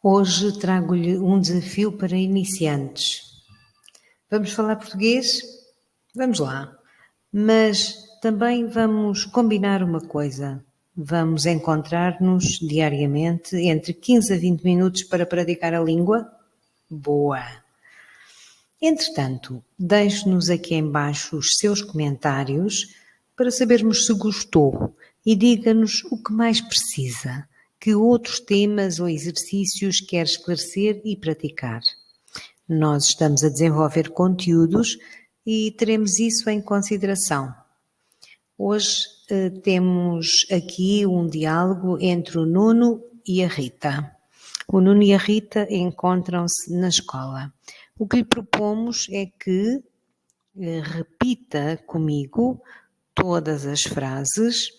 Hoje trago-lhe um desafio para iniciantes. Vamos falar português? Vamos lá. Mas também vamos combinar uma coisa. Vamos encontrar-nos diariamente entre 15 a 20 minutos para praticar a língua? Boa! Entretanto, deixe-nos aqui em baixo os seus comentários para sabermos se gostou e diga-nos o que mais precisa, que outros temas ou exercícios quer esclarecer e praticar. Nós estamos a desenvolver conteúdos e teremos isso em consideração. Hoje temos aqui um diálogo entre o Nuno e a Rita. O Nuno e a Rita encontram-se na escola. O que lhe propomos é que repita comigo todas as frases,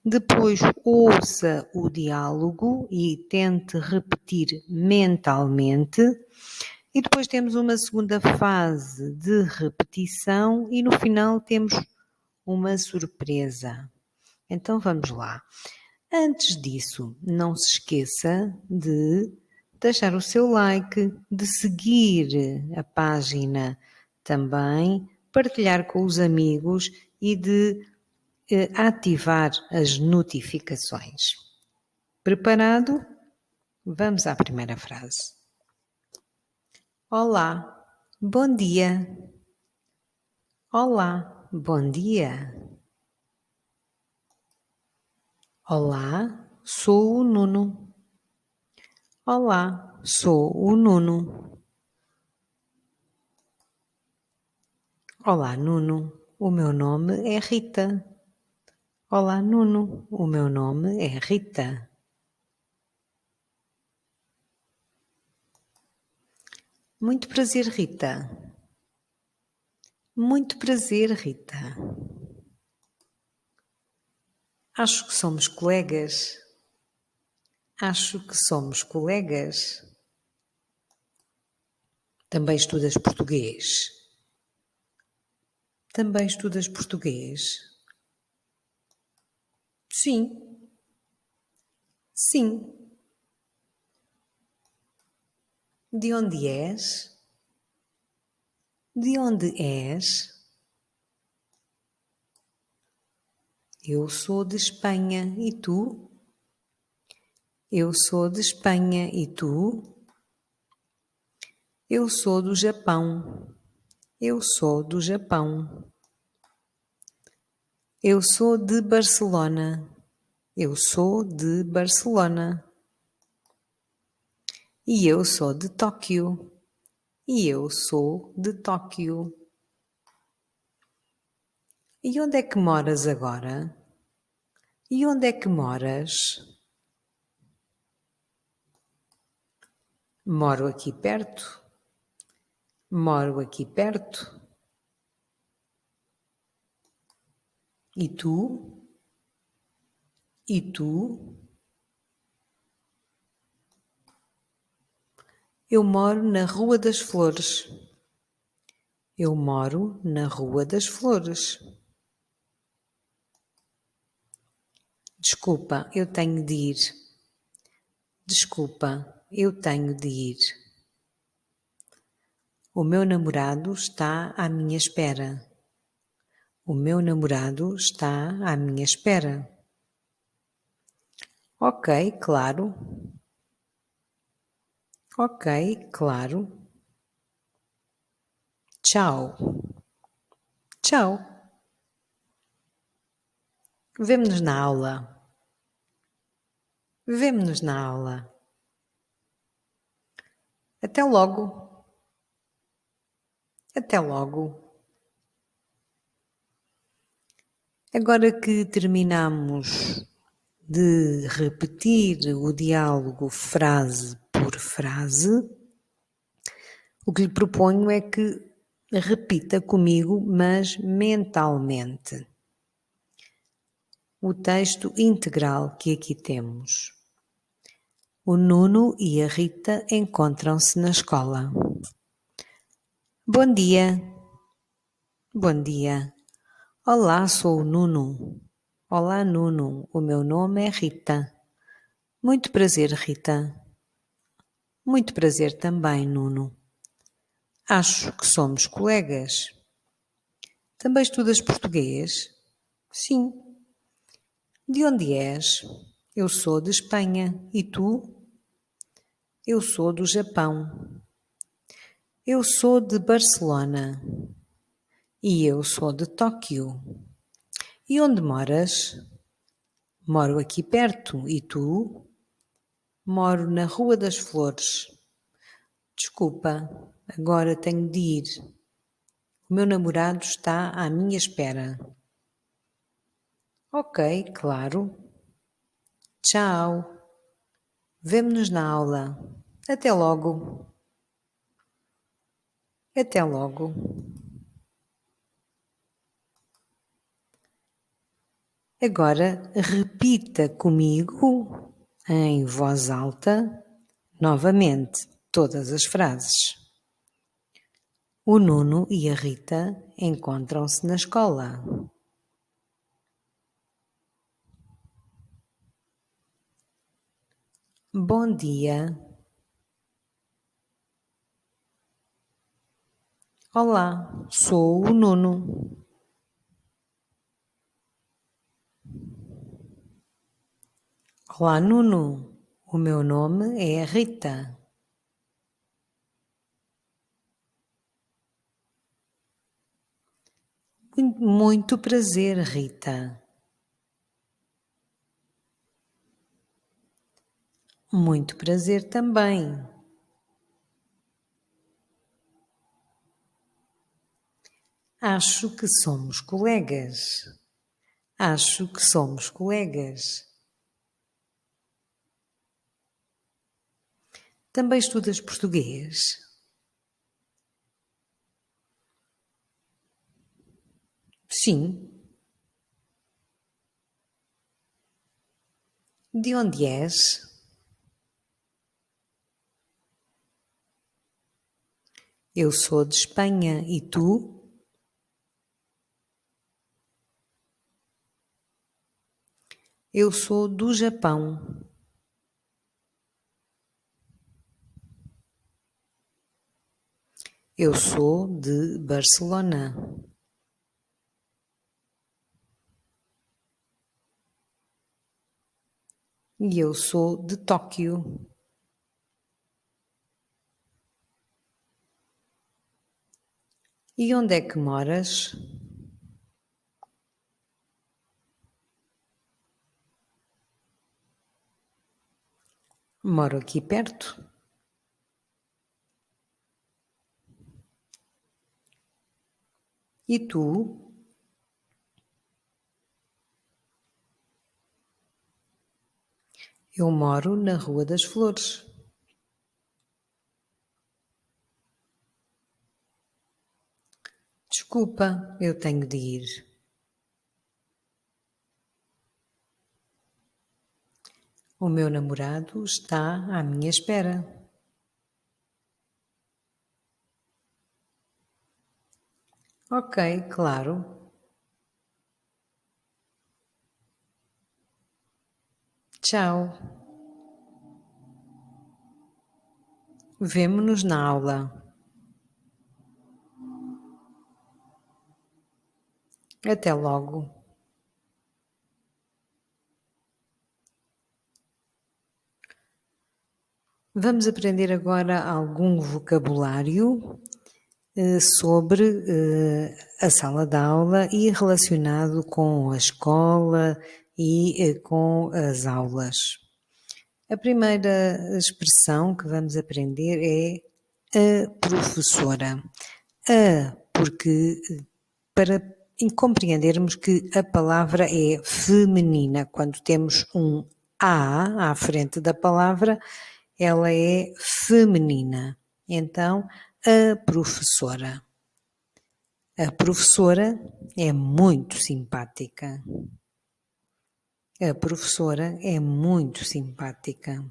depois ouça o diálogo e tente repetir mentalmente, e depois temos uma segunda fase de repetição e no final temos uma surpresa. Então vamos lá. Antes disso, não se esqueça de deixar o seu like, de seguir a página também, partilhar com os amigos e de ativar as notificações. Preparado? Vamos à primeira frase. Olá, bom dia. Olá, bom dia. Olá, sou o Nuno. Olá, sou o Nuno. Olá, Nuno. O meu nome é Rita. Olá, Nuno. O meu nome é Rita. Muito prazer, Rita. Muito prazer, Rita. Acho que somos colegas. Acho que somos colegas. Também estudas português? Também estudas português? Sim. Sim. De onde és? De onde és? Eu sou de Espanha. E tu? Eu sou de Espanha. E tu? Eu sou do Japão. Eu sou do Japão. Eu sou de Barcelona. Eu sou de Barcelona. E eu sou de Tóquio. E eu sou de Tóquio. E onde é que moras agora? E onde é que moras? Moro aqui perto. Moro aqui perto. E tu? E tu? Eu moro na Rua das Flores. Eu moro na Rua das Flores. Desculpa, eu tenho de ir. Desculpa, eu tenho de ir. O meu namorado está à minha espera. O meu namorado está à minha espera. Ok, claro. Ok, claro. Tchau. Tchau. Vemo-nos na aula. Vemo-nos na aula. Até logo. Até logo. Agora que terminamos de repetir o diálogo frase por frase, o que lhe proponho é que repita comigo, mas mentalmente, o texto integral que aqui temos. O Nuno e a Rita encontram-se na escola. Bom dia. Bom dia. Olá, sou o Nuno. Olá, Nuno. O meu nome é Rita. Muito prazer, Rita. Muito prazer também, Nuno. Acho que somos colegas. Também estudas português? Sim. De onde és? Eu sou de Espanha. E tu? Eu sou do Japão. Eu sou de Barcelona. E eu sou de Tóquio. E onde moras? Moro aqui perto. E tu? Moro na Rua das Flores. Desculpa, agora tenho de ir. O meu namorado está à minha espera. Ok, claro. Tchau. Vemo-nos na aula. Até logo. Até logo. Agora repita comigo, em voz alta, novamente, todas as frases. O Nuno e a Rita encontram-se na escola. Bom dia. Olá, sou o Nuno. Olá, Nuno. O meu nome é Rita. Muito prazer, Rita. Muito prazer também. Acho que somos colegas. Acho que somos colegas. Também estudas português? Sim. De onde és? Eu sou de Espanha e tu? Eu sou do Japão. Eu sou de Barcelona. E eu sou de Tóquio. E onde é que moras? Moro aqui perto. E tu? Eu moro na Rua das Flores. Desculpa, eu tenho de ir. O meu namorado está à minha espera. Ok, claro. Tchau. Vemo-nos na aula. Até logo. Vamos aprender agora algum vocabulário sobre a sala de aula e relacionado com a escola e com as aulas. A primeira expressão que vamos aprender é a professora. A, porque para compreendermos que a palavra é feminina, quando temos um A à frente da palavra, ela é feminina. Então, a professora. A professora é muito simpática. A professora é muito simpática.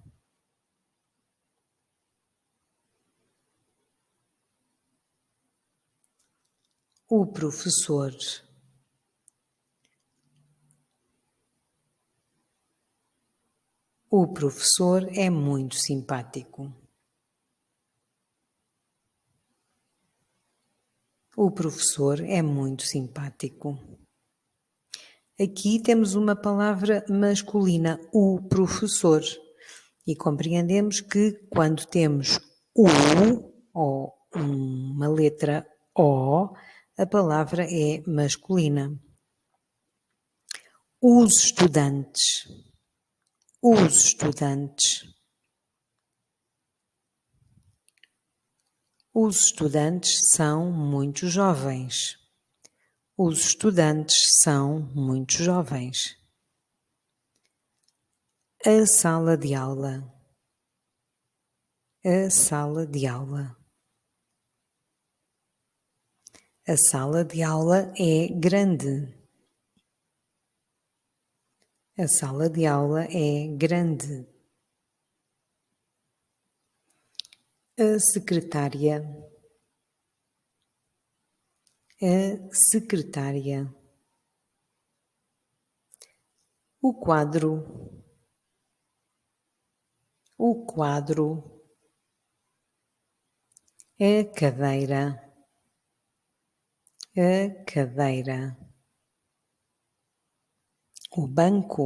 O professor. O professor é muito simpático. O professor é muito simpático. Aqui temos uma palavra masculina, o professor. E compreendemos que quando temos o ou uma letra O, a palavra é masculina. Os estudantes. Os estudantes. Os estudantes são muito jovens. Os estudantes são muito jovens. A sala de aula. A sala de aula. A sala de aula é grande. A sala de aula é grande. A secretária. A secretária. O quadro. O quadro. A cadeira. A cadeira. O banco.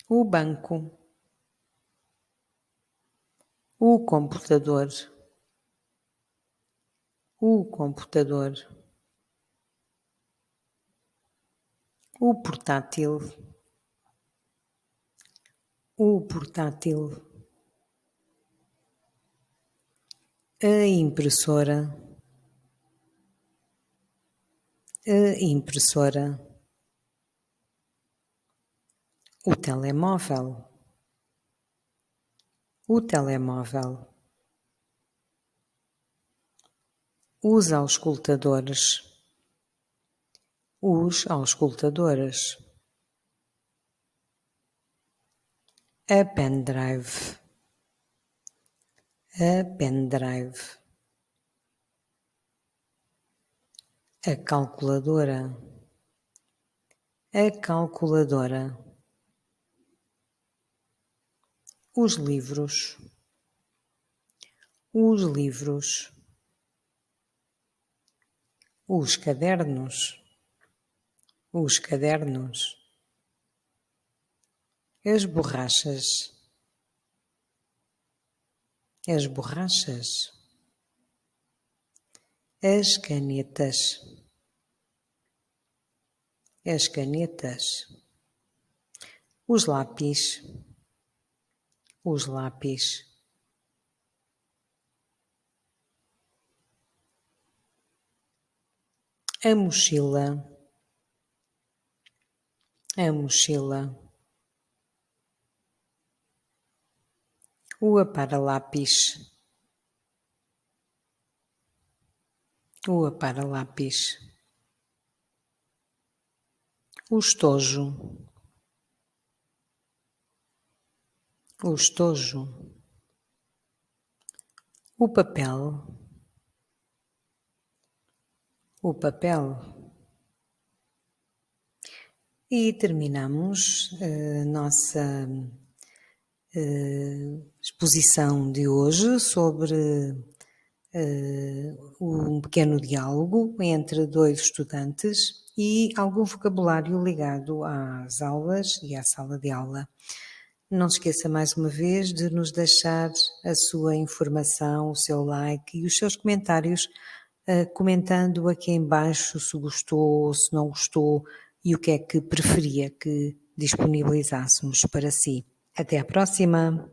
O banco. O computador. O computador. O portátil. O portátil. A impressora. A impressora. O telemóvel. O telemóvel. Os auscultadores. Os auscultadores. A pendrive. A pendrive. A calculadora. A calculadora. Os livros. Os livros. Os cadernos. Os cadernos. As borrachas. As borrachas. As canetas. As canetas. Os lápis. Os lápis. A mochila. A mochila. O aparalápis. O aparalápis. O estojo. O estojo. O papel. O papel. E terminamos a nossa exposição de hoje sobre um pequeno diálogo entre dois estudantes e algum vocabulário ligado às aulas e à sala de aula. Não se esqueça mais uma vez de nos deixar a sua informação, o seu like e os seus comentários, comentando aqui em baixo se gostou ou se não gostou e o que é que preferia que disponibilizássemos para si. Até à próxima!